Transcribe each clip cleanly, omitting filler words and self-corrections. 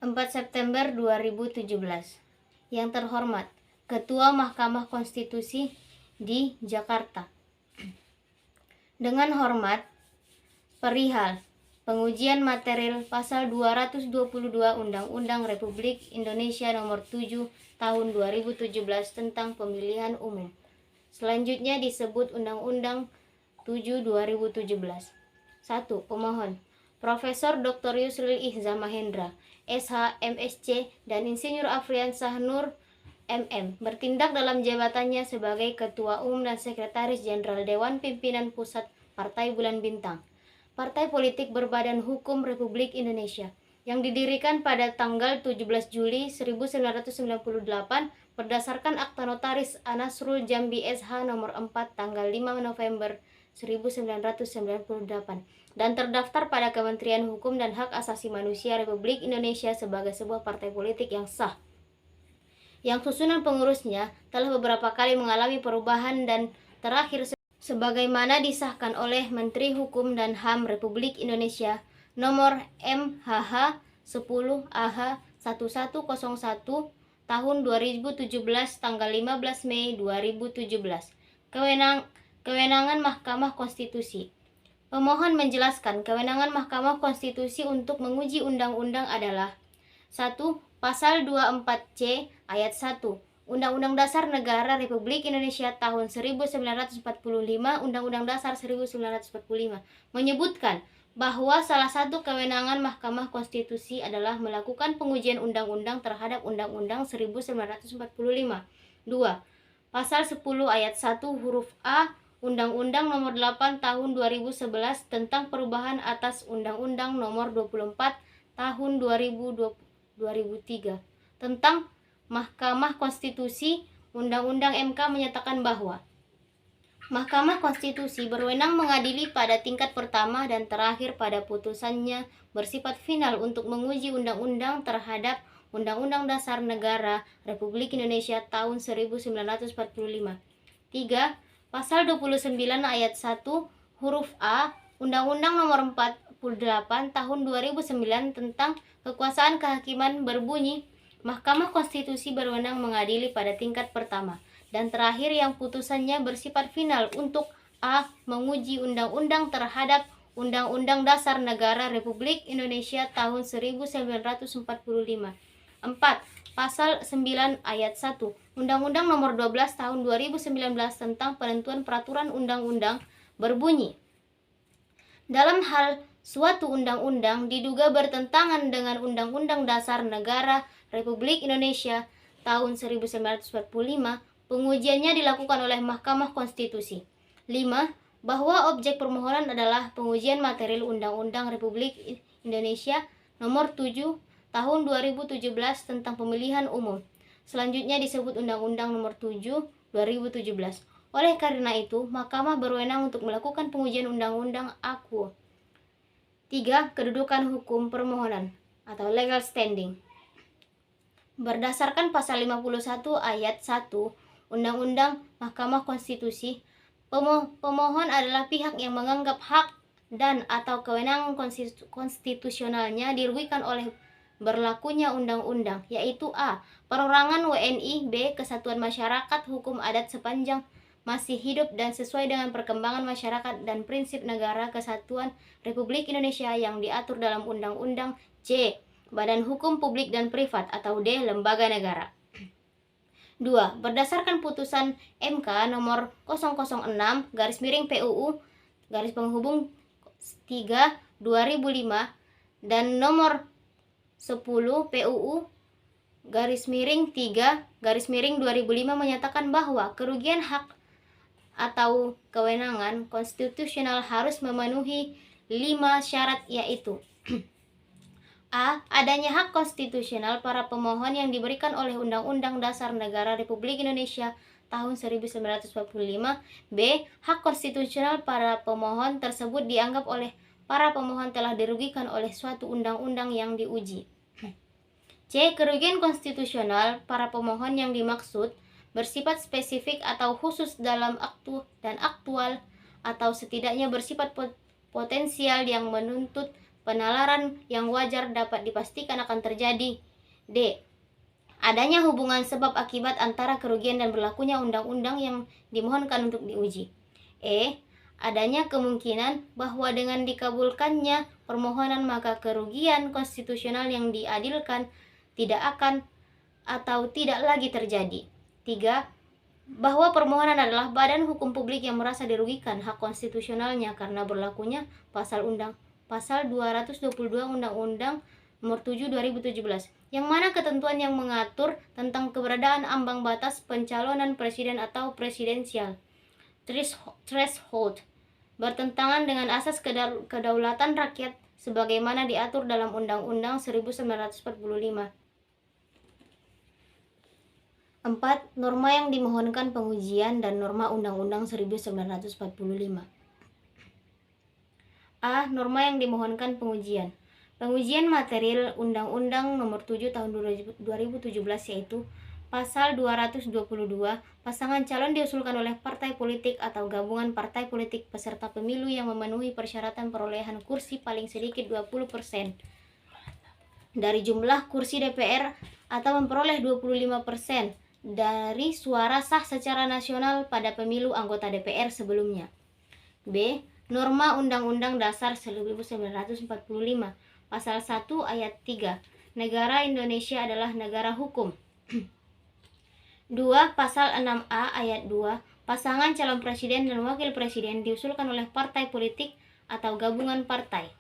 4 September 2017. Yang terhormat, Ketua Mahkamah Konstitusi di Jakarta. Dengan hormat, perihal pengujian material pasal 222 Undang-Undang Republik Indonesia Nomor 7 Tahun 2017 tentang Pemilihan Umum. Selanjutnya disebut Undang-Undang 7 2017. 1. Pemohon Profesor Dr. Yusril Ihza Mahendra, SH, MSc, dan Insinyur Afrian Sahnur, MM, bertindak dalam jabatannya sebagai Ketua Umum dan Sekretaris Jenderal Dewan Pimpinan Pusat Partai Bulan Bintang, partai politik berbadan hukum Republik Indonesia, yang didirikan pada tanggal 17 Juli 1998 berdasarkan Akta Notaris Anasrul Jambi SH nomor 4 tanggal 5 November 1998 dan terdaftar pada Kementerian Hukum dan Hak Asasi Manusia Republik Indonesia sebagai sebuah partai politik yang sah, yang susunan pengurusnya telah beberapa kali mengalami perubahan dan terakhir sebagaimana disahkan oleh Menteri Hukum dan HAM Republik Indonesia nomor MHH 10 AH 1101 tahun 2017 tanggal 15 Mei 2017. Kewenangan Mahkamah Konstitusi. Pemohon menjelaskan kewenangan Mahkamah Konstitusi untuk menguji undang-undang adalah 1. Pasal 24C ayat 1 Undang-Undang Dasar Negara Republik Indonesia tahun 1945, Undang-Undang Dasar 1945 menyebutkan bahwa salah satu kewenangan Mahkamah Konstitusi adalah melakukan pengujian undang-undang terhadap Undang-Undang 1945. 2. Pasal 10 ayat 1 huruf A Undang-Undang Nomor 8 Tahun 2011 tentang perubahan atas Undang-Undang Nomor 24 Tahun 2003 tentang Mahkamah Konstitusi. Undang-Undang MK menyatakan bahwa Mahkamah Konstitusi berwenang mengadili pada tingkat pertama dan terakhir pada putusannya bersifat final untuk menguji undang-undang terhadap Undang-Undang Dasar Negara Republik Indonesia tahun 1945. 3. Pasal 29 ayat 1 huruf A Undang-Undang Nomor 48 Tahun 2009 tentang Kekuasaan Kehakiman berbunyi, Mahkamah Konstitusi berwenang mengadili pada tingkat pertama dan terakhir yang putusannya bersifat final untuk A. Menguji undang-undang terhadap Undang-Undang Dasar Negara Republik Indonesia tahun 1945. 4. Pasal 9 ayat 1 Undang-Undang Nomor 12 Tahun 2019 tentang penentuan peraturan undang-undang berbunyi, dalam hal suatu undang-undang diduga bertentangan dengan Undang-Undang Dasar Negara Republik Indonesia tahun 1945, pengujiannya dilakukan oleh Mahkamah Konstitusi. 5. Bahwa objek permohonan adalah pengujian material Undang-Undang Republik Indonesia Nomor 7 Tahun 2017 tentang Pemilihan Umum. Selanjutnya disebut Undang-Undang Nomor 7 2017. Oleh karena itu, Mahkamah berwenang untuk melakukan pengujian undang-undang aku. 3. Kedudukan hukum permohonan atau legal standing. Berdasarkan pasal 51 ayat 1 Undang-Undang Mahkamah Konstitusi, pemohon adalah pihak yang menganggap hak dan atau kewenangan konstitusionalnya dirugikan oleh berlakunya undang-undang, yaitu A. Perorangan WNI, B. Kesatuan masyarakat hukum adat sepanjang masih hidup dan sesuai dengan perkembangan masyarakat dan prinsip negara kesatuan Republik Indonesia yang diatur dalam undang-undang, C. Badan hukum publik dan privat atau D. Lembaga negara. 2. Berdasarkan putusan MK nomor 006/PUU /3 2005 dan nomor 10 PUU /3 2005 menyatakan bahwa kerugian hak atau kewenangan konstitusional harus memenuhi 5 syarat, yaitu A. Adanya hak konstitusional para pemohon yang diberikan oleh Undang-Undang Dasar Negara Republik Indonesia tahun 1945. B. Hak konstitusional para pemohon tersebut dianggap oleh para pemohon telah dirugikan oleh suatu undang-undang yang diuji. C. Kerugian konstitusional para pemohon yang dimaksud bersifat spesifik atau khusus dalam aktual atau setidaknya bersifat potensial yang menuntut penalaran yang wajar dapat dipastikan akan terjadi. D. Adanya hubungan sebab akibat antara kerugian dan berlakunya undang-undang yang dimohonkan untuk diuji. E. Adanya kemungkinan bahwa dengan dikabulkannya permohonan maka kerugian konstitusional yang diadilkan tidak akan atau tidak lagi terjadi. 3. Bahwa permohonan adalah badan hukum publik yang merasa dirugikan hak konstitusionalnya karena berlakunya pasal 222 Undang-Undang Nomor 7 2017, yang mana ketentuan yang mengatur tentang keberadaan ambang batas pencalonan presiden atau presidensial threshold bertentangan dengan asas kedaulatan rakyat sebagaimana diatur dalam Undang-Undang 1945. 4. Norma yang dimohonkan pengujian dan norma Undang-Undang 1945. A. Norma yang dimohonkan pengujian. Pengujian material Undang-Undang Nomor 7 Tahun 2017 yaitu Pasal 222, pasangan calon diusulkan oleh partai politik atau gabungan partai politik peserta pemilu yang memenuhi persyaratan perolehan kursi paling sedikit 20% dari jumlah kursi DPR atau memperoleh 25% dari suara sah secara nasional pada pemilu anggota DPR sebelumnya. B. Norma Undang-Undang Dasar 1945, Pasal 1 Ayat 3. Negara Indonesia adalah negara hukum. 2. Pasal 6A Ayat 2. Pasangan calon presiden dan wakil presiden diusulkan oleh partai politik atau gabungan partai.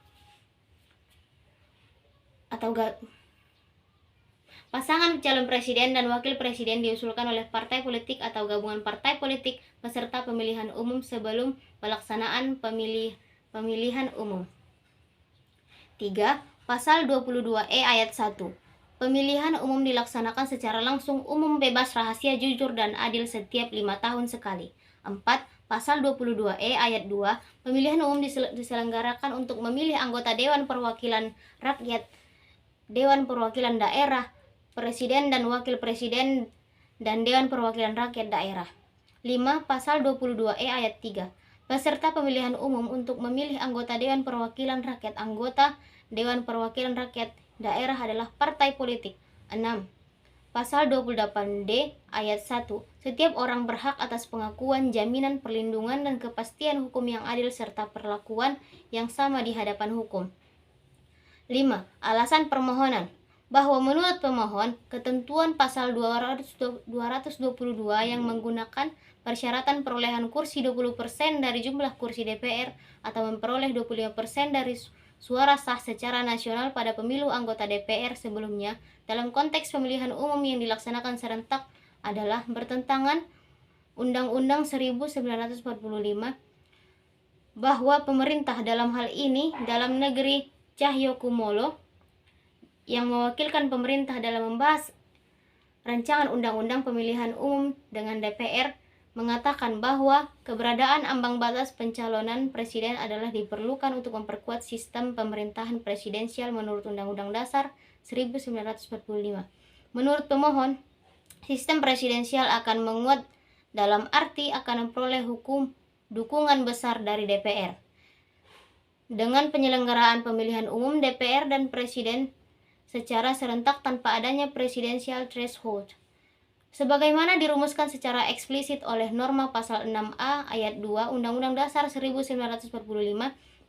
Pasangan calon presiden dan wakil presiden diusulkan oleh partai politik atau gabungan partai politik peserta pemilihan umum sebelum pelaksanaan pemilihan umum. 3. Pasal 22E Ayat 1. Pemilihan umum dilaksanakan secara langsung, umum, bebas, rahasia, jujur, dan adil setiap 5 tahun sekali. 4. Pasal 22E Ayat 2. Pemilihan umum diselenggarakan untuk memilih anggota Dewan Perwakilan Rakyat, Dewan Perwakilan Daerah, Presiden dan Wakil Presiden, dan Dewan Perwakilan Rakyat Daerah. 5. Pasal 22E Ayat 3. Peserta pemilihan umum untuk memilih anggota Dewan Perwakilan Rakyat, anggota Dewan Perwakilan Rakyat Daerah adalah partai politik. 6. Pasal 28D Ayat 1. Setiap orang berhak atas pengakuan, jaminan, perlindungan, dan kepastian hukum yang adil serta perlakuan yang sama di hadapan hukum. 5. Alasan permohonan. Bahwa menurut pemohon, ketentuan pasal 222 yang menggunakan persyaratan perolehan kursi 20% dari jumlah kursi DPR atau memperoleh 25% dari suara sah secara nasional pada pemilu anggota DPR sebelumnya dalam konteks pemilihan umum yang dilaksanakan serentak adalah bertentangan Undang-Undang 1945, bahwa pemerintah dalam hal ini dalam negeri Cahyokumolo yang mewakilkan pemerintah dalam membahas rancangan undang-undang pemilihan umum dengan DPR mengatakan bahwa keberadaan ambang batas pencalonan presiden adalah diperlukan untuk memperkuat sistem pemerintahan presidensial menurut Undang-Undang Dasar 1945. Menurut pemohon, sistem presidensial akan menguat dalam arti akan memperoleh dukungan besar dari DPR. Dengan penyelenggaraan pemilihan umum DPR dan presiden secara serentak tanpa adanya presidensial threshold, sebagaimana dirumuskan secara eksplisit oleh norma pasal 6A ayat 2 Undang-Undang Dasar 1945,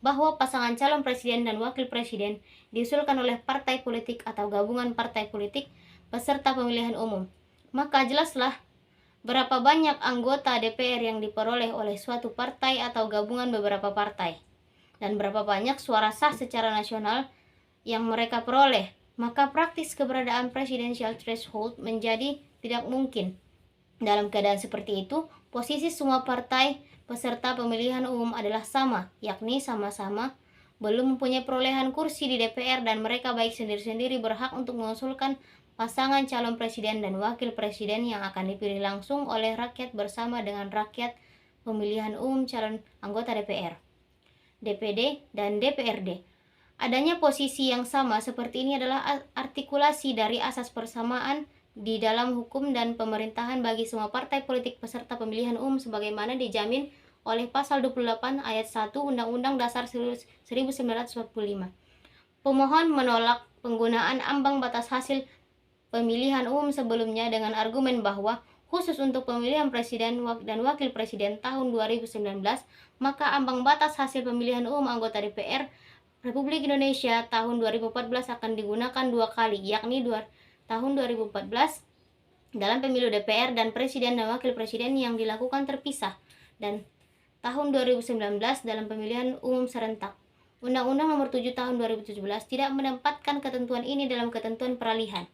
bahwa pasangan calon presiden dan wakil presiden diusulkan oleh partai politik atau gabungan partai politik peserta pemilihan umum. Maka jelaslah berapa banyak anggota DPR yang diperoleh oleh suatu partai atau gabungan beberapa partai, dan berapa banyak suara sah secara nasional yang mereka peroleh. Maka praktis keberadaan presidensial threshold menjadi tidak mungkin. Dalam keadaan seperti itu, posisi semua partai peserta pemilihan umum adalah sama, yakni sama-sama belum mempunyai perolehan kursi di DPR dan mereka baik sendiri-sendiri berhak untuk mengusulkan pasangan calon presiden dan wakil presiden yang akan dipilih langsung oleh rakyat bersama dengan rakyat pemilihan umum calon anggota DPR, DPD, dan DPRD. Adanya posisi yang sama seperti ini adalah artikulasi dari asas persamaan di dalam hukum dan pemerintahan bagi semua partai politik peserta pemilihan umum sebagaimana dijamin oleh pasal 28 ayat 1 Undang-Undang Dasar 1945. Pemohon menolak penggunaan ambang batas hasil pemilihan umum sebelumnya dengan argumen bahwa khusus untuk pemilihan presiden dan wakil presiden tahun 2019, maka ambang batas hasil pemilihan umum anggota DPR Republik Indonesia tahun 2014 akan digunakan 2 kali, yakni tahun 2014 dalam pemilu DPR dan presiden dan wakil presiden yang dilakukan terpisah, dan tahun 2019 dalam pemilihan umum serentak. Undang-Undang Nomor 7 Tahun 2017 tidak menempatkan ketentuan ini dalam ketentuan peralihan.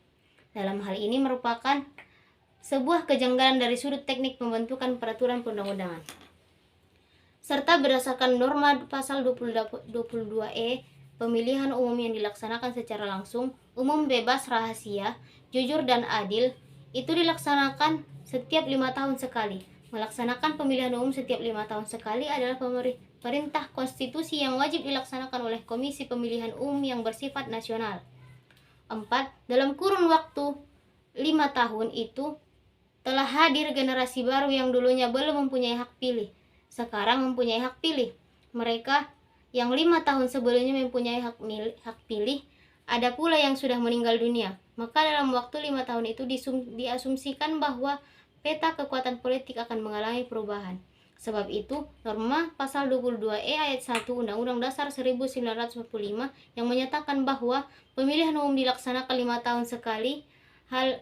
Dalam hal ini merupakan sebuah kejanggalan dari sudut teknik pembentukan peraturan perundang-undangan. Serta berdasarkan norma pasal 22E, pemilihan umum yang dilaksanakan secara langsung, umum, bebas, rahasia, jujur, dan adil itu dilaksanakan setiap 5 tahun sekali. Melaksanakan pemilihan umum setiap 5 tahun sekali adalah perintah konstitusi yang wajib dilaksanakan oleh Komisi Pemilihan Umum yang bersifat nasional. 4. Dalam kurun waktu 5 tahun itu telah hadir generasi baru yang dulunya belum mempunyai hak pilih, sekarang mempunyai hak pilih. Mereka yang 5 tahun sebelumnya mempunyai hak pilih, ada pula yang sudah meninggal dunia. Maka dalam waktu 5 tahun itu diasumsikan bahwa peta kekuatan politik akan mengalami perubahan. Sebab itu, norma pasal 22E ayat 1 Undang-Undang Dasar 1945 yang menyatakan bahwa pemilihan umum dilaksanakan 5 tahun sekali. Hal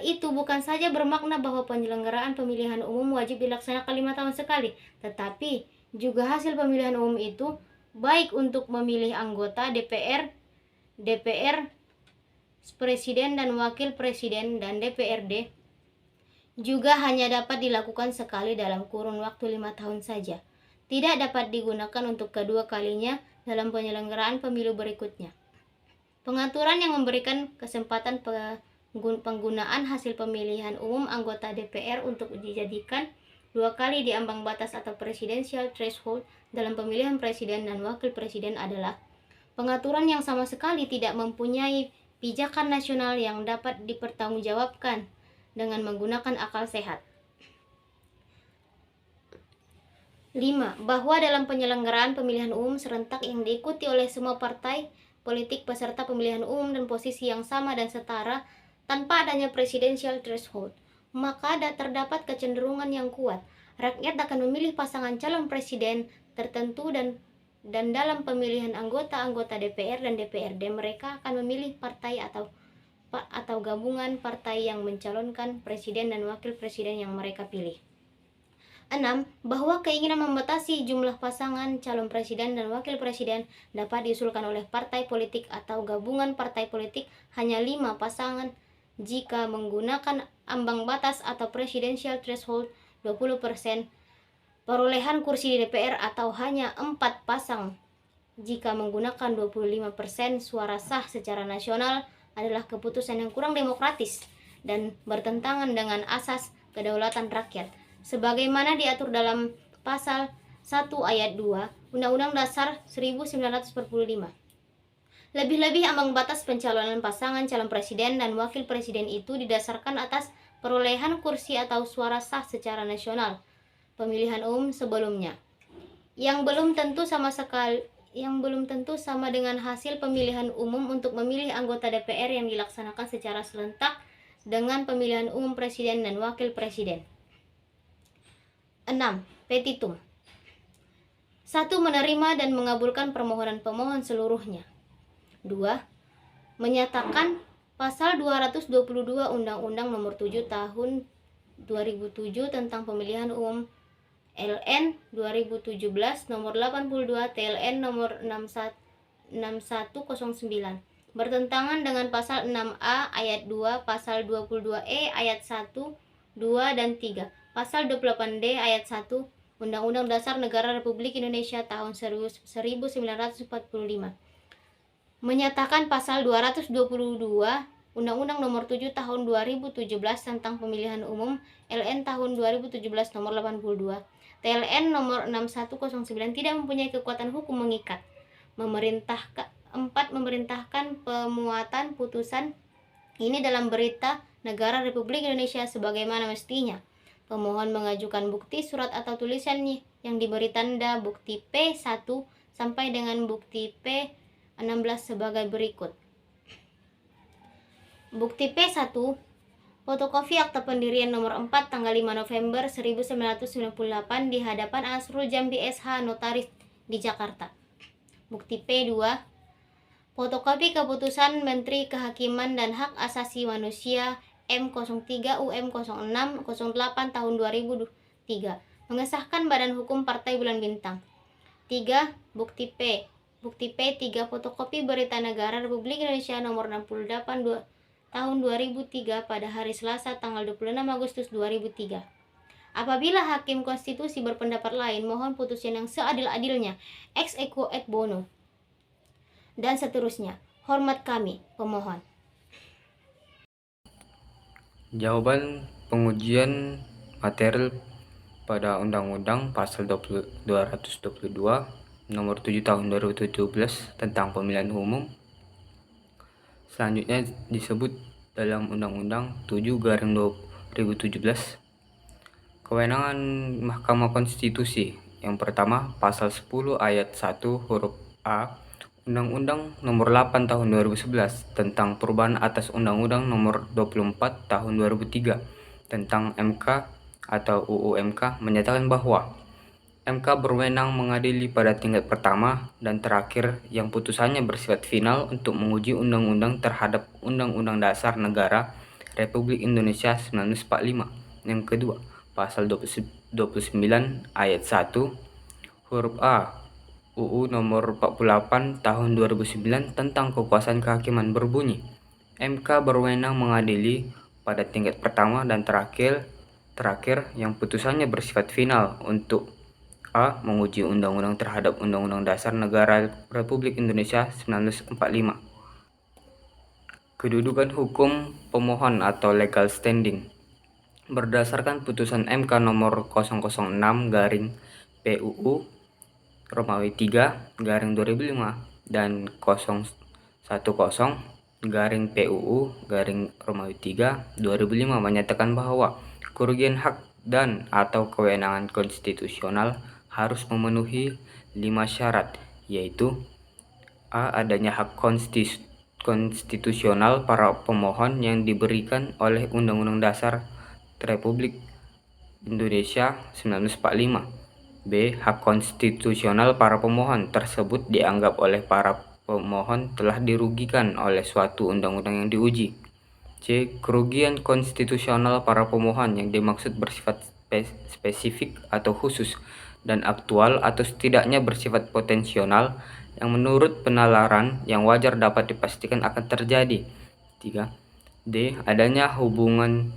itu bukan saja bermakna bahwa penyelenggaraan pemilihan umum wajib dilaksanakan 5 tahun sekali, tetapi juga hasil pemilihan umum itu baik untuk memilih anggota DPR, presiden dan wakil presiden, dan DPRD juga hanya dapat dilakukan sekali dalam kurun waktu 5 tahun saja. Tidak dapat digunakan untuk kedua kalinya dalam penyelenggaraan pemilu berikutnya. Pengaturan yang memberikan kesempatan penggunaan hasil pemilihan umum anggota DPR untuk dijadikan 2 kali di ambang batas atau presidential threshold dalam pemilihan presiden dan wakil presiden adalah pengaturan yang sama sekali tidak mempunyai pijakan nasional yang dapat dipertanggungjawabkan dengan menggunakan akal sehat. 5. Bahwa dalam penyelenggaraan pemilihan umum serentak yang diikuti oleh semua partai politik peserta pemilihan umum dan posisi yang sama dan setara tanpa adanya presidential threshold, maka terdapat kecenderungan yang kuat rakyat akan memilih pasangan calon presiden tertentu, dan dalam pemilihan anggota DPR dan DPRD mereka akan memilih partai atau gabungan partai yang mencalonkan presiden dan wakil presiden yang mereka pilih. 6. Bahwa keinginan membatasi jumlah pasangan calon presiden dan wakil presiden dapat diusulkan oleh partai politik atau gabungan partai politik hanya 5 pasangan jika menggunakan ambang batas atau presidential threshold 20% perolehan kursi di DPR, atau hanya 4 pasang jika menggunakan 25% suara sah secara nasional adalah keputusan yang kurang demokratis dan bertentangan dengan asas kedaulatan rakyat sebagaimana diatur dalam pasal 1 ayat 2 Undang-Undang Dasar 1945. Lebih-lebih ambang batas pencalonan pasangan calon presiden dan wakil presiden itu didasarkan atas perolehan kursi atau suara sah secara nasional pemilihan umum sebelumnya, yang belum tentu sama dengan hasil pemilihan umum untuk memilih anggota DPR yang dilaksanakan secara serentak dengan pemilihan umum presiden dan wakil presiden. 6. Petitum. 1. Menerima dan mengabulkan permohonan pemohon seluruhnya. 2. Menyatakan pasal 222 Undang-Undang Nomor 7 Tahun 2007 tentang Pemilihan Umum LN 2017 nomor 82 TLN nomor 6109 bertentangan dengan pasal 6A ayat 2, pasal 22E ayat 1, 2 dan 3, pasal 28D ayat 1 Undang-Undang Dasar Negara Republik Indonesia tahun 1945. Menyatakan pasal 222 Undang-Undang Nomor 7 Tahun 2017 tentang Pemilihan Umum LN tahun 2017 nomor 82 TLN nomor 6109 tidak mempunyai kekuatan hukum mengikat. 4. Memerintahkan pemuatan putusan ini dalam berita negara Republik Indonesia sebagaimana mestinya. Pemohon mengajukan bukti surat atau tulisan yang diberi tanda bukti P1 sampai dengan bukti P sebagai berikut. Bukti P1, fotokopi akta pendirian nomor 4 tanggal 5 November 1998 di hadapan Asrul Jambi SH Notaris di Jakarta. Bukti P2, fotokopi keputusan Menteri Kehakiman dan Hak Asasi Manusia M03 UM06 08 tahun 2003 mengesahkan Badan Hukum Partai Bulan Bintang. 3. Bukti P. Bukti P3, fotokopi Berita Negara Republik Indonesia nomor 68 tahun 2003 pada hari Selasa tanggal 26 Agustus 2003. Apabila Hakim Konstitusi berpendapat lain, mohon putusan yang seadil-adilnya, ex aequo et bono, dan seterusnya. Hormat kami, pemohon. Jawaban pengujian material pada Undang-Undang Pasal 222 Nomor 7 Tahun 2017 tentang Pemilihan Umum selanjutnya disebut dalam Undang-Undang 7/2017 kewenangan Mahkamah Konstitusi. Yang pertama, Pasal 10 Ayat 1 huruf A Undang-Undang Nomor 8 Tahun 2011 tentang perubahan atas Undang-Undang Nomor 24 Tahun 2003 tentang MK atau UU MK menyatakan bahwa MK berwenang mengadili pada tingkat pertama dan terakhir yang putusannya bersifat final untuk menguji undang-undang terhadap Undang-Undang Dasar Negara Republik Indonesia 1945. Yang kedua, Pasal 29 Ayat 1 huruf A UU Nomor 48 Tahun 2009 tentang Kekuasaan Kehakiman berbunyi, MK berwenang mengadili pada tingkat pertama dan terakhir yang putusannya bersifat final untuk A. Menguji undang-undang terhadap Undang-Undang Dasar Negara Republik Indonesia 1945. Kedudukan hukum pemohon atau legal standing. Berdasarkan putusan MK nomor 006/PUU Romawi 3/2005 dan 010/PUU Romawi 3/2005 menyatakan bahwa kerugian hak dan atau kewenangan konstitusional harus memenuhi 5 syarat, yaitu A. Adanya hak konstitusional para pemohon yang diberikan oleh Undang-Undang Dasar Republik Indonesia 1945. B. Hak konstitusional para pemohon tersebut dianggap oleh para pemohon telah dirugikan oleh suatu undang-undang yang diuji. C. Kerugian konstitusional para pemohon yang dimaksud bersifat spesifik atau khusus dan aktual atau setidaknya bersifat potensional yang menurut penalaran yang wajar dapat dipastikan akan terjadi. 3. D. Adanya hubungan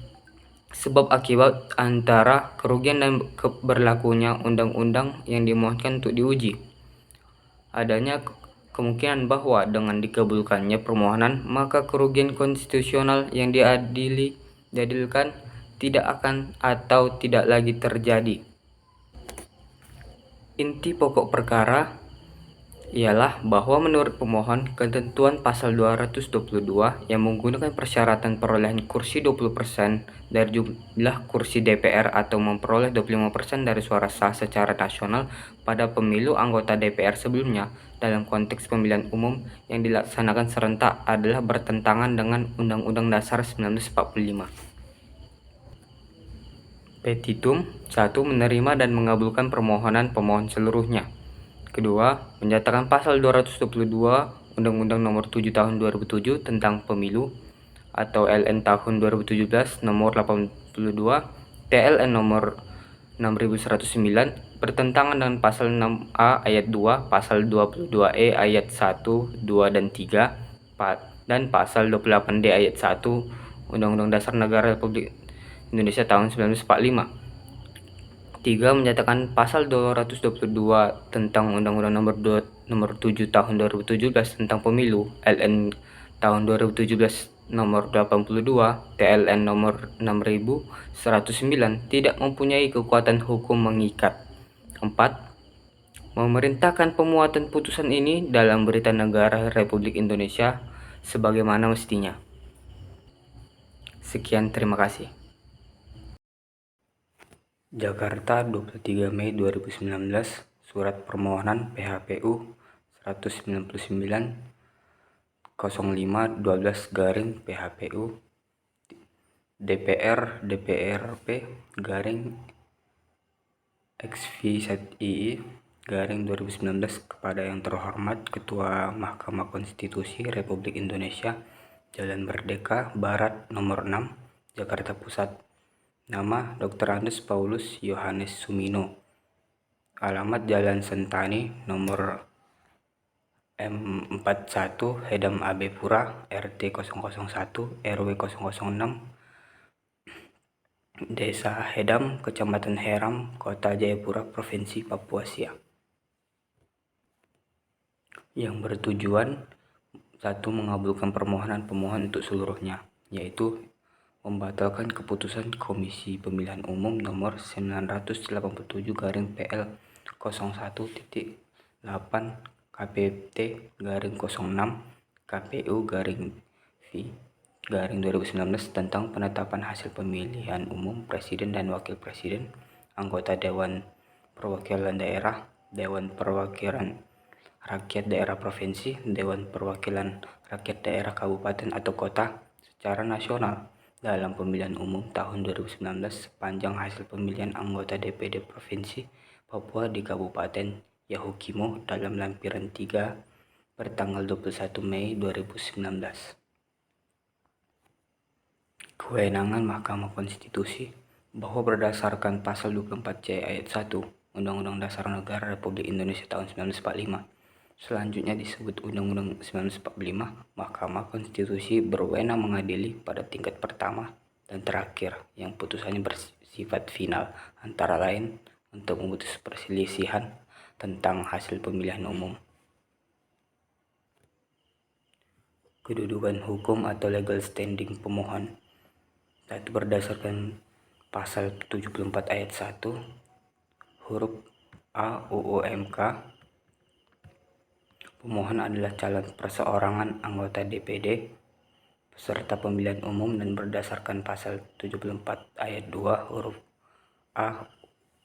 sebab akibat antara kerugian dan berlakunya undang-undang yang dimohonkan untuk diuji. Adanya kemungkinan bahwa dengan dikabulkannya permohonan, maka kerugian konstitusional yang diadilkan tidak akan atau tidak lagi terjadi. Inti pokok perkara ialah bahwa menurut pemohon, ketentuan pasal 222 yang menggunakan persyaratan perolehan kursi 20% dari jumlah kursi DPR atau memperoleh 25% dari suara sah secara nasional pada pemilu anggota DPR sebelumnya dalam konteks pemilihan umum yang dilaksanakan serentak adalah bertentangan dengan Undang-Undang Dasar 1945. Petitum 1. Menerima dan mengabulkan permohonan pemohon seluruhnya. Kedua, menyatakan pasal 222 Undang-Undang Nomor 7 Tahun 2007 tentang Pemilu atau LN tahun 2017 Nomor 82 TLN Nomor 6109 bertentangan dengan pasal 6A ayat 2, pasal 22E ayat 1, 2 dan 3 dan pasal 28D ayat 1 Undang-Undang Dasar Negara Republik Indonesia tahun 1945. 3. Menyatakan pasal 222 tentang Undang-Undang Nomor 7 Tahun 2017 tentang Pemilu LN tahun 2017 Nomor 82 TLN Nomor 6109 tidak mempunyai kekuatan hukum mengikat. 4. Memerintahkan pemuatan putusan ini dalam Berita Negara Republik Indonesia sebagaimana mestinya. Sekian, terima kasih. Jakarta, 23 Mei 2019, Surat Permohonan PHPU 199 0512 garing PHPU DPR DPRP garing XV1II garing 2019 kepada yang terhormat Ketua Mahkamah Konstitusi Republik Indonesia, Jalan Merdeka Barat nomor 6, Jakarta Pusat. Nama Dr. Andes Paulus Yohanes Sumino. Alamat Jalan Sentani nomor M41 Hedam AB Pura RT 001 RW 006 Desa Hedam, Kecamatan Heram, Kota Jayapura, Provinsi Papua Siak. Yang bertujuan 1. Mengabulkan permohonan pemohon untuk seluruhnya, yaitu membatalkan keputusan Komisi Pemilihan Umum nomor 987/PL 01.8 KPT garing 06 KPU garing V garing 2019 tentang penetapan hasil pemilihan umum presiden dan wakil presiden, anggota Dewan Perwakilan Daerah, Dewan Perwakilan Rakyat Daerah Provinsi, Dewan Perwakilan Rakyat Daerah Kabupaten atau Kota secara nasional dalam pemilihan umum tahun 2019 sepanjang hasil pemilihan anggota DPD Provinsi Papua di Kabupaten Yahukimo dalam lampiran 3 bertanggal 21 Mei 2019. Kewenangan Mahkamah Konstitusi bahwa berdasarkan pasal 24C ayat 1 Undang-Undang Dasar Negara Republik Indonesia tahun 1945, selanjutnya disebut Undang-Undang 1945, Mahkamah Konstitusi berwenang mengadili pada tingkat pertama dan terakhir yang putusannya bersifat final, antara lain untuk memutus perselisihan tentang hasil pemilihan umum. Kedudukan hukum atau legal standing pemohon. Satu, berdasarkan pasal 74 ayat 1 huruf A UU MK, pemohon adalah calon perseorangan anggota DPD peserta pemilihan umum dan berdasarkan pasal 74 ayat 2 huruf A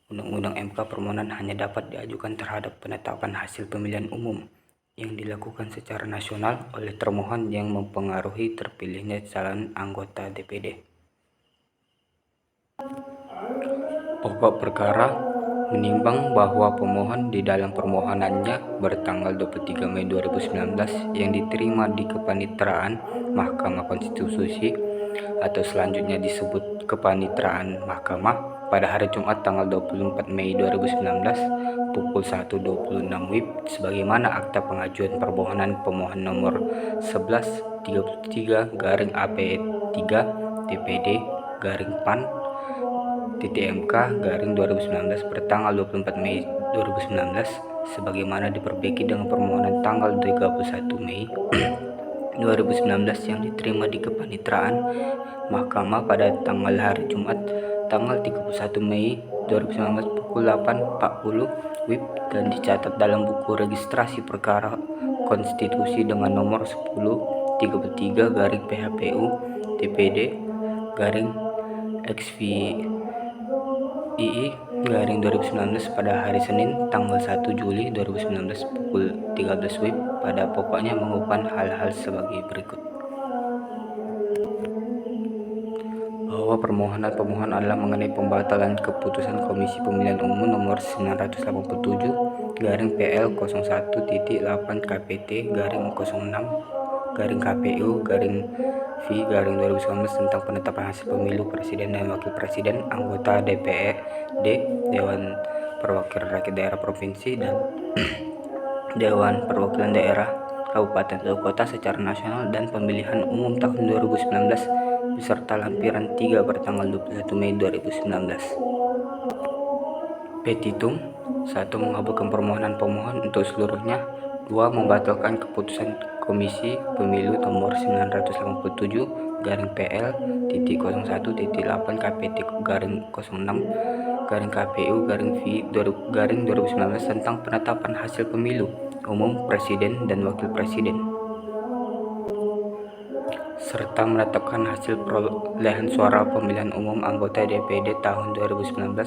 Undang-Undang MK, permohonan hanya dapat diajukan terhadap penetapan hasil pemilihan umum yang dilakukan secara nasional oleh termohon yang mempengaruhi terpilihnya calon anggota DPD. Pokok perkara menimbang bahwa pemohon di dalam permohonannya bertanggal 23 Mei 2019 yang diterima di Kepanitraan Mahkamah Konstitusi atau selanjutnya disebut Kepanitraan Mahkamah pada hari Jumat tanggal 24 Mei 2019 pukul 1.26 WIB sebagaimana akta pengajuan permohonan pemohon nomor 1133 garing AP3 DPD garing PAN MK garing 2019 bertanggal 24 Mei 2019 sebagaimana diperbaiki dengan permohonan tanggal 31 Mei 2019 yang diterima di Kepanitraan Mahkamah pada tanggal hari Jumat tanggal 31 Mei 2019 pukul 8.40 WIB dan dicatat dalam buku registrasi perkara konstitusi dengan nomor 1033 garing PHPU DPD garing XV II garing 2019 pada hari Senin tanggal 1 Juli 2019 pukul 13 WIB pada pokoknya mengukuhkan hal-hal sebagai berikut. Bahwa permohonan pemohon adalah mengenai pembatalan keputusan Komisi Pemilihan Umum nomor 987 garing PL 01.8 KPT garing 06 garing KPU garing V garing 2019 tentang penetapan hasil pemilu presiden dan wakil presiden, anggota DPD, Dewan Perwakilan Rakyat Daerah Provinsi dan Dewan Perwakilan Daerah Kabupaten atau Kota secara nasional dan pemilihan umum tahun 2019 beserta lampiran 3 bertanggal 21 Mei 2019. Petitum 1. Mengabulkan permohonan pemohon untuk seluruhnya. 2. Membatalkan keputusan Komisi Pemilu nomor 987 garing PL titik 01.8 KPT garing 06 garing KPU garing V garing 2019 tentang penetapan hasil pemilu umum presiden dan wakil presiden serta menetapkan hasil perolehan suara pemilihan umum anggota DPD tahun 2019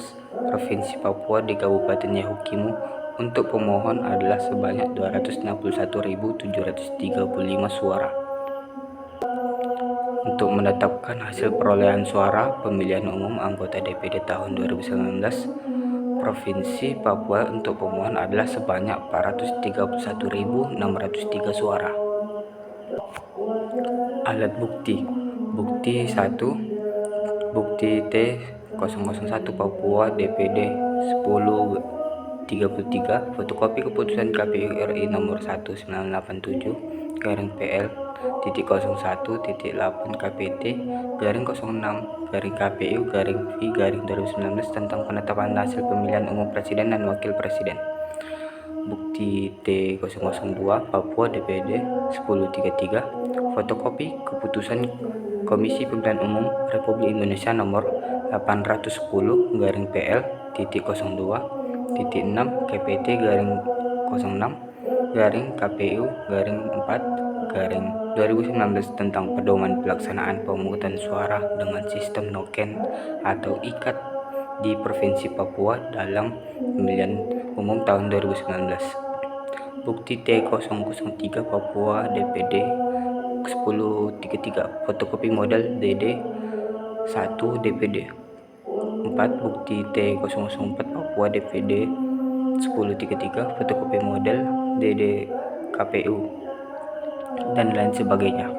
Provinsi Papua di Kabupaten Yahukimo untuk pemohon adalah sebanyak 261.735 suara. Untuk menetapkan hasil perolehan suara pemilihan umum anggota DPD tahun 2019 Provinsi Papua untuk pemohon adalah sebanyak 431.603 suara. Alat bukti. Bukti 1. Bukti T001 Papua DPD 1033 fotokopi keputusan KPU RI nomor 1987 garing PL titik 01 titik 8 KPT garing 06 garing KPU garing V garing 2019 tentang penetapan hasil pemilihan umum presiden dan wakil presiden. Bukti T002 Papua DPD 1033 fotokopi keputusan Komisi Pemilihan Umum Republik Indonesia nomor 810 garing PL titik 02 titik 6 KPT garing 06 garing KPU garing 4 garing 2019 tentang pedoman pelaksanaan pemungutan suara dengan sistem noken atau ikat di Provinsi Papua dalam pemilihan umum tahun 2019. Bukti T003 Papua DPD 1033 fotokopi model DD 1 DPD 4 bukti T004 Papua DPD 1033 fotokopi model DD KPU dan lain sebagainya.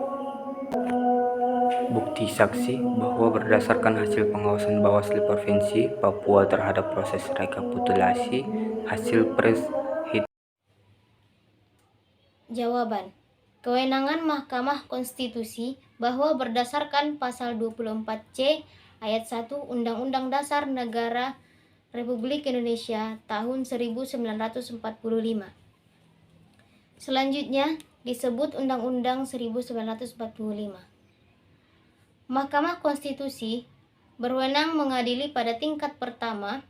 Bukti saksi bahwa berdasarkan hasil pengawasan Bawaslu Provinsi Papua terhadap proses rekapitulasi hasil Jawaban. Kewenangan Mahkamah Konstitusi bahwa berdasarkan pasal 24C ayat 1 Undang-Undang Dasar Negara Republik Indonesia tahun 1945. Selanjutnya disebut Undang-Undang 1945. Mahkamah Konstitusi berwenang mengadili pada tingkat pertama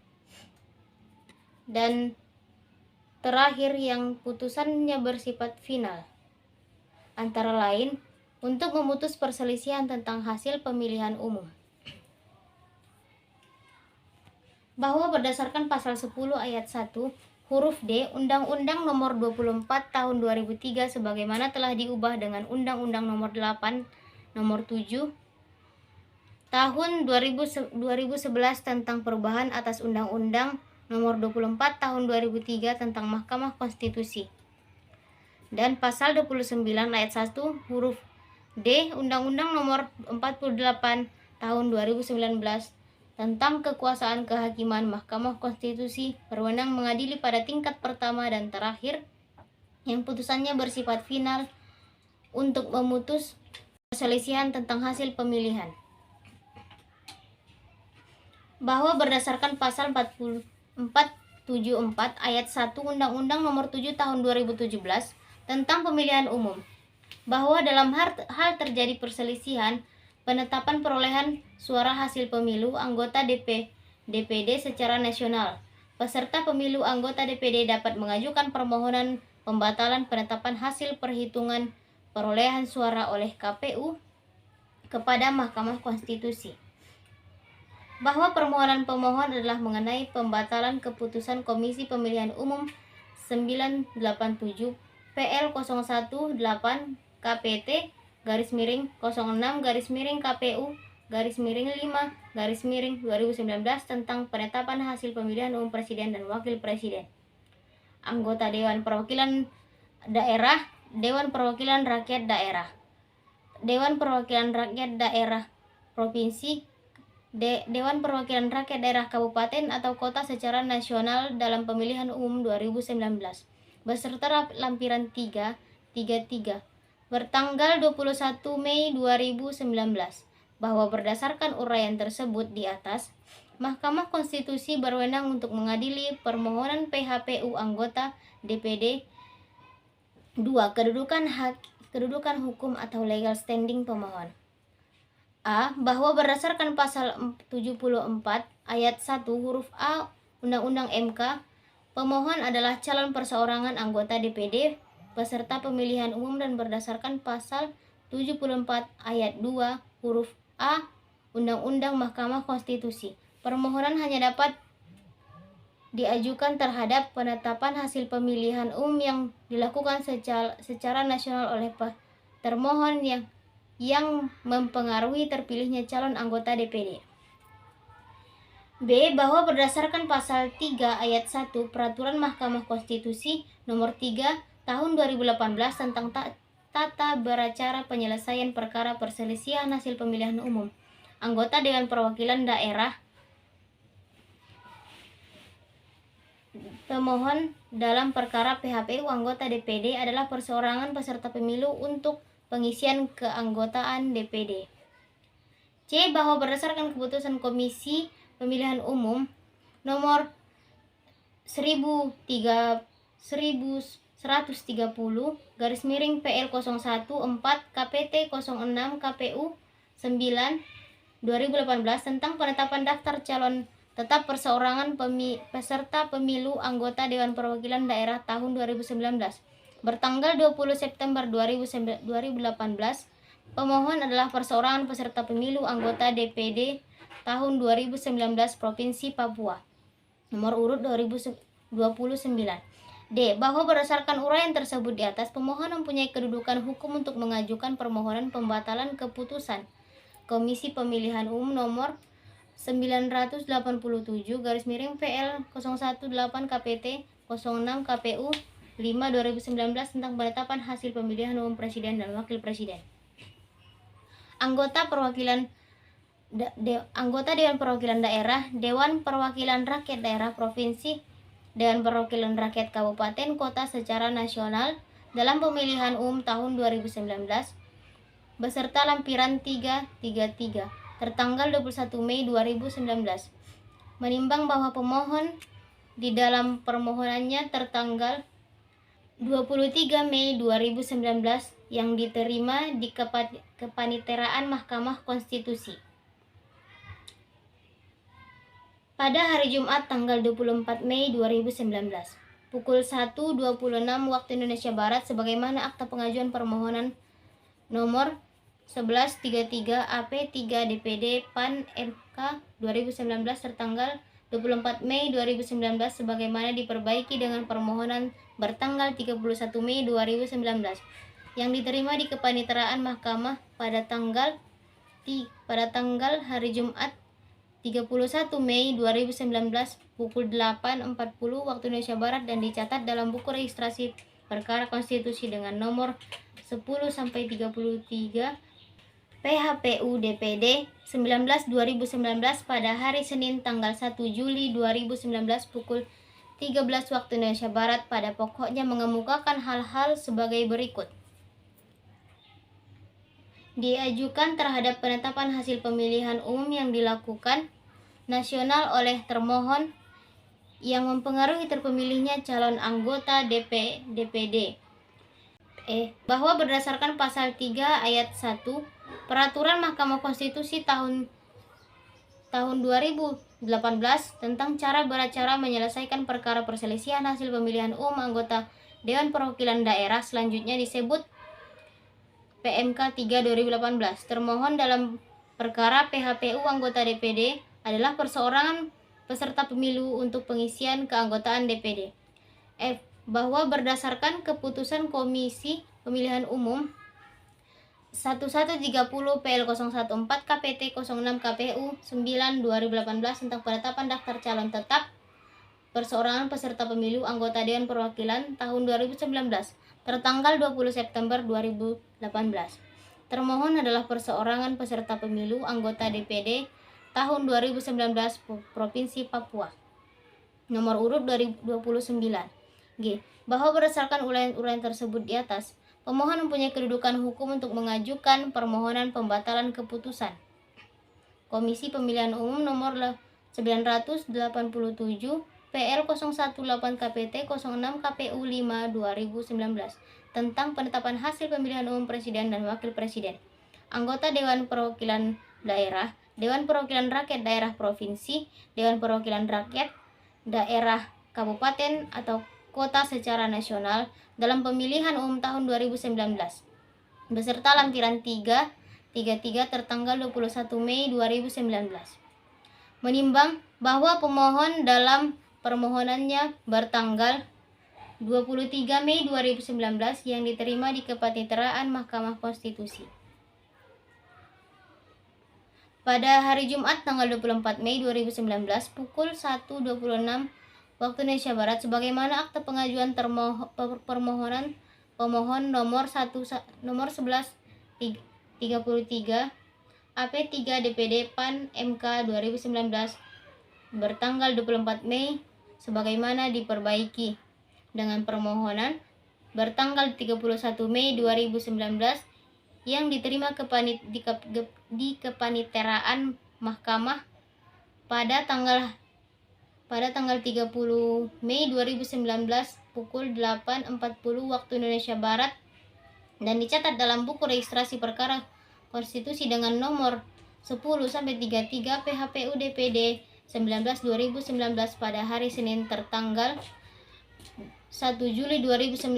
dan terakhir yang putusannya bersifat final, antara lain untuk memutus perselisihan tentang hasil pemilihan umum. Bahwa berdasarkan pasal 10 ayat 1 huruf D Undang-Undang nomor 24 tahun 2003 sebagaimana telah diubah dengan Undang-Undang nomor 8 nomor 7 tahun 2011 tentang perubahan atas Undang-Undang nomor 24 tahun 2003 tentang Mahkamah Konstitusi dan pasal 29 ayat 1 huruf D Undang-Undang nomor 48 tahun 2019 tentang kekuasaan kehakiman. Mahkamah Konstitusi berwenang mengadili pada tingkat pertama dan terakhir yang putusannya bersifat final untuk memutus perselisihan tentang hasil pemilihan. Bahwa berdasarkan pasal 474 ayat 1 Undang-Undang nomor 7 tahun 2017 tentang pemilihan umum, bahwa dalam hal terjadi perselisihan penetapan perolehan suara hasil pemilu anggota DPD secara nasional, peserta pemilu anggota DPD dapat mengajukan permohonan pembatalan penetapan hasil perhitungan perolehan suara oleh KPU kepada Mahkamah Konstitusi. Bahwa permohonan pemohon adalah mengenai pembatalan keputusan Komisi Pemilihan Umum 987 PL 018 KPT _06 KPU _5 2019 tentang penetapan hasil pemilihan umum presiden dan wakil presiden, anggota Dewan Perwakilan Daerah, Dewan Perwakilan Rakyat Daerah, Dewan Perwakilan Rakyat Daerah Provinsi, Dewan Perwakilan Rakyat Daerah Kabupaten atau Kota secara nasional dalam pemilihan umum 2019 beserta lampiran 333 bertanggal 21 Mei 2019. Bahwa berdasarkan uraian tersebut di atas, Mahkamah Konstitusi berwenang untuk mengadili permohonan PHPU anggota DPD 2 kedudukan hukum atau legal standing pemohon. A. Bahwa berdasarkan pasal 74 ayat 1 huruf A Undang-Undang MK, pemohon adalah calon perseorangan anggota DPD peserta pemilihan umum dan berdasarkan pasal 74 ayat 2 huruf A Undang-Undang Mahkamah Konstitusi, permohonan hanya dapat diajukan terhadap penetapan hasil pemilihan umum yang dilakukan secara nasional oleh termohon yang mempengaruhi terpilihnya calon anggota DPD. B. Bahwa berdasarkan pasal 3 ayat 1 Peraturan Mahkamah Konstitusi Nomor 3 Tahun 2018 tentang tata beracara penyelesaian perkara perselisihan hasil pemilihan umum, anggota Dewan Perwakilan Daerah pemohon dalam perkara PHPU anggota DPD adalah perseorangan peserta pemilu untuk pengisian keanggotaan DPD. C. Bahwa berdasarkan keputusan Komisi Pemilihan Umum nomor 1130 PL01 4 KPT 06 KPU 9 2018 tentang penetapan daftar calon tetap perseorangan peserta pemilu anggota Dewan Perwakilan Daerah tahun 2019 bertanggal 20 September 2018. Pemohon adalah perseorangan peserta pemilu anggota DPD tahun 2019 Provinsi Papua, nomor urut 2029. D. Bahwa berdasarkan uraian tersebut di atas, pemohon mempunyai kedudukan hukum untuk mengajukan permohonan pembatalan keputusan Komisi Pemilihan Umum nomor 987 PL018 KPT 06 KPU 5 2019 tentang penetapan hasil pemilihan umum presiden dan wakil presiden. Anggota Dewan Perwakilan Daerah, Dewan Perwakilan Rakyat Daerah Provinsi, Dewan Perwakilan Rakyat Kabupaten Kota secara nasional dalam pemilihan umum tahun 2019 beserta lampiran 333 tertanggal 21 Mei 2019. Menimbang bahwa pemohon di dalam permohonannya tertanggal 23 Mei 2019 yang diterima di kepaniteraan Mahkamah Konstitusi pada hari Jumat tanggal 24 Mei 2019 pukul 1.26 waktu Indonesia Barat sebagaimana akta pengajuan permohonan nomor 1133 AP3 DPD PAN MK 2019 tertanggal 24 Mei 2019 sebagaimana diperbaiki dengan permohonan bertanggal 31 Mei 2019 yang diterima di kepaniteraan Mahkamah pada tanggal hari Jumat 31 Mei 2019 pukul 8.40 waktu Indonesia Barat dan dicatat dalam buku registrasi perkara konstitusi dengan nomor 10-33 PHPU DPD 19/2019 pada hari Senin tanggal 1 Juli 2019 pukul 13 waktu Indonesia Barat pada pokoknya mengemukakan hal-hal sebagai berikut. Diajukan terhadap penetapan hasil pemilihan umum yang dilakukan nasional oleh termohon yang mempengaruhi terpilihnya calon anggota DPD. Bahwa berdasarkan pasal 3 ayat 1 Peraturan Mahkamah Konstitusi tahun 2018 tentang cara beracara menyelesaikan perkara perselisihan hasil pemilihan umum anggota Dewan Perwakilan Daerah selanjutnya disebut PMK 3 2018. Termohon dalam perkara PHPU anggota DPD adalah perseorangan peserta pemilu untuk pengisian keanggotaan DPD. F. Bahwa berdasarkan keputusan Komisi Pemilihan Umum 1130 PL014 KPT 06 KPU 9 2018 tentang penetapan daftar calon tetap perseorangan peserta pemilu anggota Dewan Perwakilan tahun 2019 tertanggal 20 September 2018. Termohon adalah perseorangan peserta pemilu anggota DPD tahun 2019 Provinsi Papua, nomor urut 29. G. Bahwa berdasarkan uraian tersebut di atas, pemohon mempunyai kedudukan hukum untuk mengajukan permohonan pembatalan keputusan Komisi Pemilihan Umum nomor 987 PL018 KPT 06 KPU 5 2019 tentang penetapan hasil pemilihan umum presiden dan wakil presiden, anggota Dewan Perwakilan Daerah, Dewan Perwakilan Rakyat Daerah Provinsi, Dewan Perwakilan Rakyat Daerah Kabupaten atau Kota secara nasional dalam pemilihan umum tahun 2019 beserta lampiran 333 tertanggal 21 Mei 2019. Menimbang bahwa pemohon dalam permohonannya bertanggal 23 Mei 2019 yang diterima di Kepaniteraan Mahkamah Konstitusi. Pada hari Jumat tanggal 24 Mei 2019 pukul 1.26 waktu Indonesia Barat, sebagaimana akte pengajuan permohonan pemohon nomor 1133 AP3 DPD PAN MK 2019 bertanggal 24 Mei sebagaimana diperbaiki dengan permohonan bertanggal 31 Mei 2019 yang diterima di Kepaniteraan Mahkamah pada tanggal 30 Mei 2019 pukul 8.40 waktu Indonesia Barat dan dicatat dalam buku registrasi perkara konstitusi dengan nomor 10-33 PHPU DPD 19/2019 pada hari Senin tertanggal 1 Juli 2019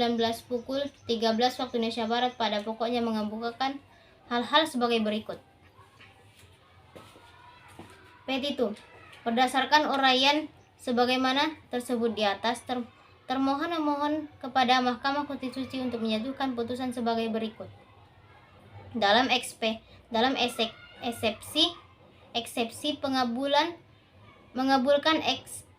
pukul 13 waktu Indonesia Barat. Pada pokoknya mengemukakan hal-hal sebagai berikut. Petitum. Berdasarkan uraian sebagaimana tersebut di atas, termohon memohon kepada Mahkamah Konstitusi untuk menyatukan putusan sebagai berikut. Dalam eksepsi mengabulkan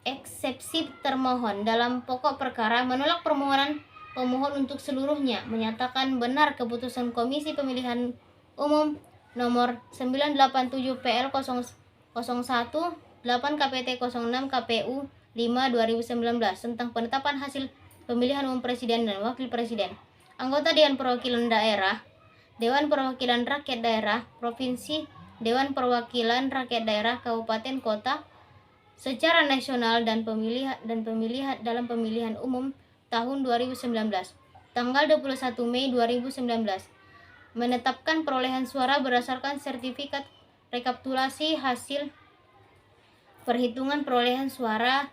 eksepsi termohon dalam pokok perkara, menolak permohonan pemohon untuk seluruhnya, menyatakan benar keputusan Komisi Pemilihan Umum nomor 987 PL 018 KPT 06 KPU 5 2019 tentang penetapan hasil pemilihan umum presiden dan wakil presiden, anggota Dewan Perwakilan Daerah, Dewan Perwakilan Rakyat Daerah Provinsi, Dewan Perwakilan Rakyat Daerah Kabupaten Kota secara nasional dan pemilihan dalam pemilihan umum tahun 2019 tanggal 21 Mei 2019, menetapkan perolehan suara berdasarkan sertifikat rekapitulasi hasil perhitungan perolehan suara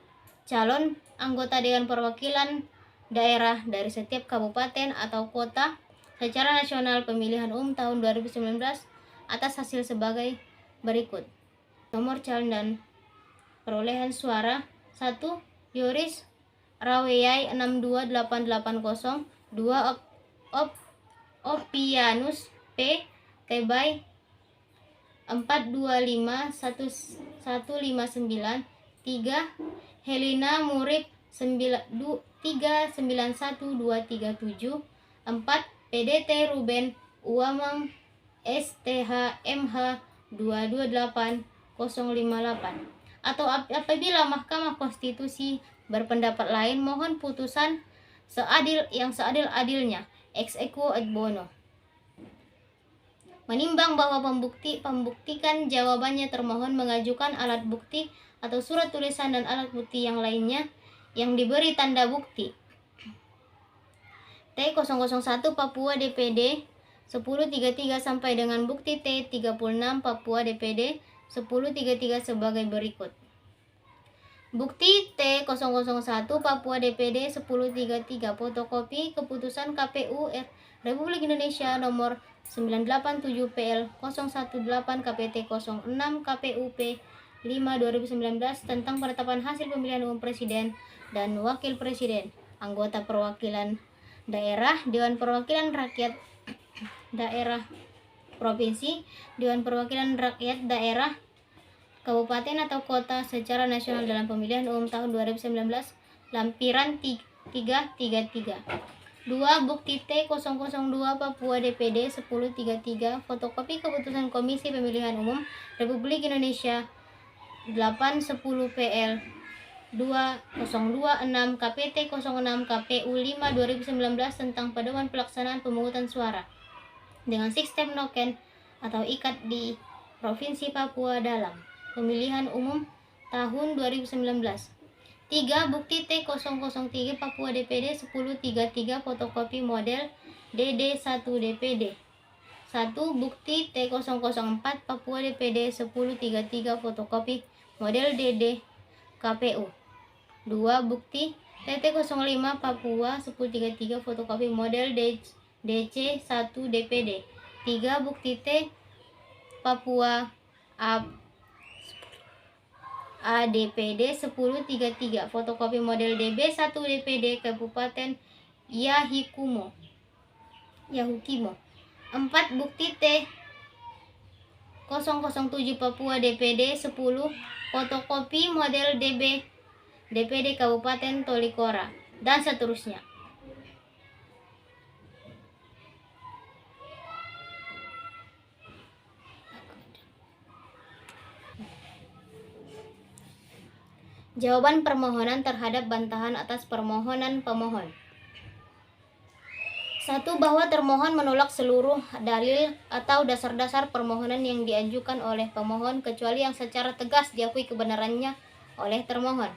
calon anggota Dewan Perwakilan Daerah dari setiap kabupaten atau kota secara nasional pemilihan umum tahun 2019 atas hasil sebagai berikut. Nomor calon dan perolehan suara: 1. Yoris Raweyai 62880, 2. Opianus P. Tebay 425159, 3. Helena Murib 391237, 4. PDT Ruben Uwamang STH MH 228058. Atau apabila Mahkamah Konstitusi berpendapat lain, mohon putusan seadil-adilnya ex aequo et bono. Menimbang bahwa pembuktikan jawabannya, termohon mengajukan alat bukti atau surat tulisan dan alat bukti yang lainnya yang diberi tanda bukti T001 Papua DPD 1033 sampai dengan bukti T36 Papua DPD 1033 sebagai berikut. Bukti T001 Papua DPD 1033 fotokopi keputusan KPU Republik Indonesia nomor 987 PL 018 KPT 06 KPUP 5 2019 tentang penetapan hasil pemilihan umum presiden dan wakil presiden, anggota perwakilan daerah, Dewan Perwakilan Rakyat Daerah Provinsi, Dewan Perwakilan Rakyat Daerah Kabupaten atau Kota secara nasional dalam pemilihan umum tahun 2019, lampiran 333. 2. Bukti T002 Papua DPD 1033 fotokopi keputusan Komisi Pemilihan Umum Republik Indonesia 810 PL 2026 KPT 06 KPU 5 2019 tentang pedoman pelaksanaan pemungutan suara dengan sistem noken atau ikat di Provinsi Papua dalam pemilihan umum tahun 2019. 3. Bukti T003 Papua DPD 1033 fotokopi model DD1 DPD. 1. Bukti T004 Papua DPD 1033 fotokopi model DD KPU. 2. Bukti TT05 Papua 1033 fotokopi model DC1 DPD. 3. Bukti T Papua ADPD 1033 fotokopi model DB1 DPD Kabupaten Yahukimo. 4 bukti T007 Papua DPD 10 fotokopi model DPD Kabupaten Tolikara dan seterusnya. Jawaban permohonan terhadap bantahan atas permohonan pemohon. 1. Bahwa termohon menolak seluruh dalil atau dasar-dasar permohonan yang diajukan oleh pemohon kecuali yang secara tegas diakui kebenarannya oleh termohon.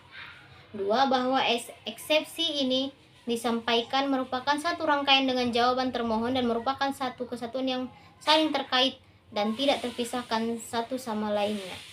2. Bahwa eksepsi ini disampaikan merupakan satu rangkaian dengan jawaban termohon dan merupakan satu kesatuan yang saling terkait dan tidak terpisahkan satu sama lainnya.